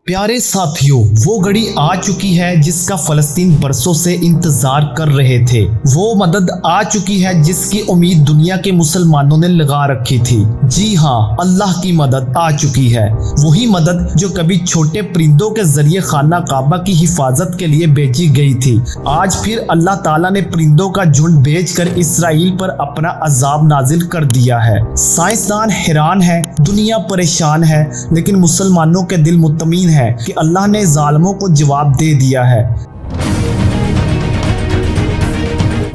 प्यारे साथियों, वो घड़ी आ चुकी है जिसका फलस्तीन बरसों से इंतजार कर रहे थे। वो मदद आ चुकी है जिसकी उम्मीद दुनिया के मुसलमानों ने लगा रखी थी। जी हाँ, अल्लाह की मदद आ चुकी है। वही मदद जो कभी छोटे परिंदों के जरिए खाना काबा की हिफाजत के लिए भेजी गई थी। आज फिर अल्लाह ताला ने परिंदों का झुंड भेजकर इसराइल पर अपना अजाब नाजिल कर दिया है। साइंसदान हैरान है, दुनिया परेशान है, लेकिन मुसलमानों के दिल मुतमीन है कि अल्लाह ने जालिमों को जवाब दे दिया है।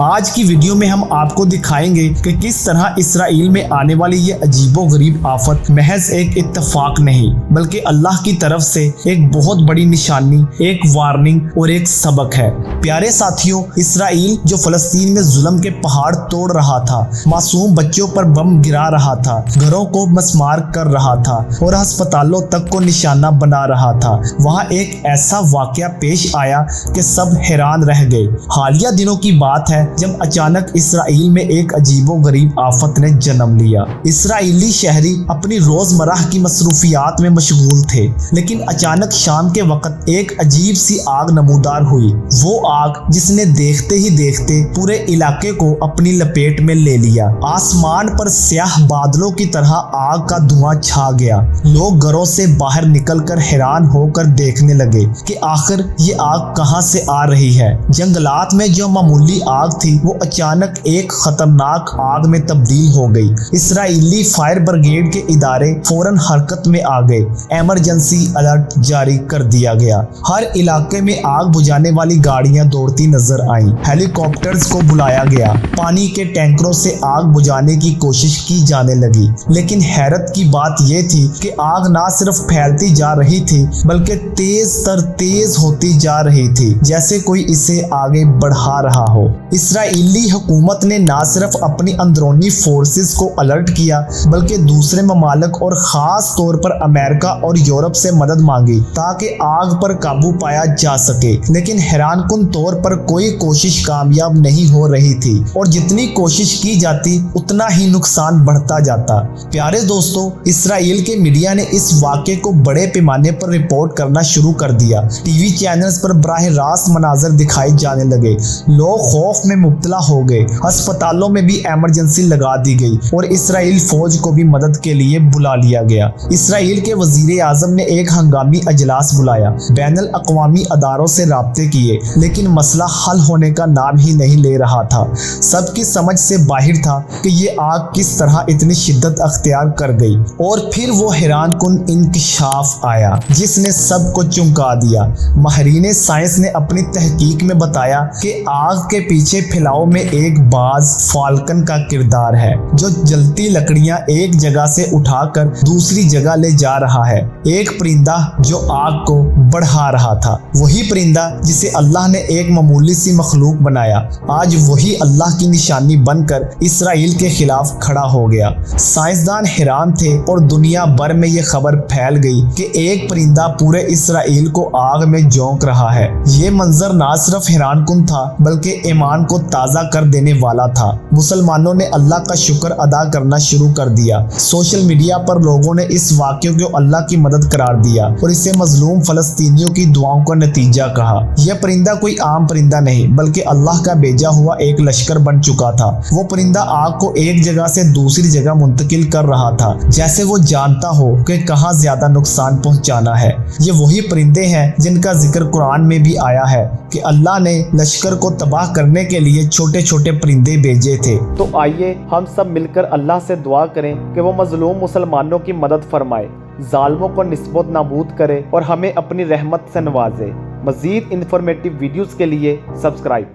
आज की वीडियो में हम आपको दिखाएंगे कि किस तरह इसराइल में आने वाली ये अजीबोगरीब आफत महज एक इत्तेफाक नहीं बल्कि अल्लाह की तरफ से एक बहुत बड़ी निशानी, एक वार्निंग और एक सबक है। प्यारे साथियों, इसराइल जो फलस्तीन में जुल्म के पहाड़ तोड़ रहा था, मासूम बच्चों पर बम गिरा रहा था, घरों को मसमार कर रहा था और अस्पतालों तक को निशाना बना रहा था, वहाँ एक ऐसा वाकया पेश आया कि सब हैरान रह गए। हालिया दिनों की बात है जब अचानक इसराइल में एक अजीबोगरीब आफत ने जन्म लिया। इसराइली शहरी अपनी रोजमर्रा की मसरूफियात में मशगूल थे, लेकिन अचानक शाम के वक्त एक अजीब सी आग नमूदार हुई। वो आग जिसने देखते ही देखते पूरे इलाके को अपनी लपेट में ले लिया। आसमान पर स्याह बादलों की तरह आग का धुआं छा गया। लोग घरों से बाहर निकलकर हैरान होकर देखने लगे कि आखिर ये आग कहां से आ रही है। जंगलात में जो मामूली आग थी वो अचानक एक खतरनाक आग में तब्दील हो गई। इसराइली फायर ब्रिगेड के इदारे फौरन हरकत में आ गए। इमरजेंसी अलर्ट जारी कर दिया गया। हर इलाके में आग बुझाने वाली गाड़ियां दौड़ती नजर आईं। हेलीकॉप्टर्स को बुलाया गया। पानी के टैंकरों से आग बुझाने की कोशिश की जाने लगी। लेकिन हैरत की बात यह थी कि आग ना सिर्फ फैलती जा रही थी बल्कि तेज तर तेज होती जा रही थी, जैसे कोई इसे आगे बढ़ा रहा हो। इसराइली हुकूमत ने ना सिर्फ अपनी अंदरूनी फोर्सेस को अलर्ट किया बल्कि दूसरे ममालिक और खास तौर पर अमेरिका और यूरोप से मदद मांगी ताकि आग पर काबू पाया जा सके। लेकिन हैरानकुन तौर पर कोई कोशिश कामयाब नहीं हो रही थी और जितनी कोशिश की जाती उतना ही नुकसान बढ़ता जाता। प्यारे दोस्तों, इसराइल के मीडिया ने इस वाक़े को बड़े पैमाने पर रिपोर्ट करना शुरू कर दिया। टीवी चैनल्स पर बराह रास्त मनाजर दिखाए जाने लगे। लोग खौफ में मुब्तला हो गए। अस्पतालों में भी इमरजेंसी लगा दी गई और इसराइल फौज को भी मदद के लिए बुला लिया गया। इसराइल के वजीर आजम ने एक हंगामी अजलास बुलाया, बैनुल अक़वामी अदारों से राब्ते किए, लेकिन मसला हल होने का नाम ही नहीं ले रहा था। सबकी समझ से बाहर था कि ये आग किस तरह इतनी शिद्दत अख्तियार कर गई। और फिर वो हैरानकुन इंकशाफ आया जिसने सबको चौंका दिया। माहिरीन साइंस ने अपनी तहकीक में बताया कि आग के पीछे फैलाव में एक बाज फाल्कन का किरदार है जो जलती लकड़ियां एक जगह से उठाकर दूसरी जगह ले जा रहा है। एक परिंदा जो आग को बढ़ा रहा था, वही परिंदा जिसे अल्लाह ने एक मामूली सी मखलूक बनाया, आज वही अल्लाह की निशानी बनकर इसराइल के खिलाफ खड़ा हो गया। साइंसदान हैरान थे और दुनिया भर में ये खबर फैल गई कि एक परिंदा पूरे इसराइल को आग में झोंक रहा है। ये मंजर ना सिर्फ हैरानकुन था बल्कि ईमान को ताज़ा कर देने वाला था। मुसलमानों ने अल्लाह का शुक्र अदा करना शुरू कर दिया। सोशल मीडिया पर लोगों ने इस वाक़े को अल्लाह की मदद करार दिया और इसे मजलूम फलस्तीनियों की दुआओं का नतीजा कहा। यह परिंदा कोई आम परिंदा नहीं बल्कि अल्लाह का भेजा हुआ एक लश्कर बन चुका था। वो परिंदा आग को एक जगह से दूसरी जगह मुंतकिल कर रहा था, जैसे वो जानता हो कि कहाँ ज्यादा नुकसान पहुँचाना है। ये वही परिंदे हैं जिनका जिक्र कुरान में भी आया है कि अल्लाह ने लश्कर को तबाह करने के लिए छोटे छोटे परिंदे भेजे थे। तो आइए हम सब मिलकर अल्लाह से दुआ करें कि वो मजलूम मुसलमानों की मदद फरमाए, जालिमों को निस्बत नाबूद करे और हमें अपनी रहमत से नवाजे। मजीद इंफॉर्मेटिव वीडियोस के लिए सब्सक्राइब।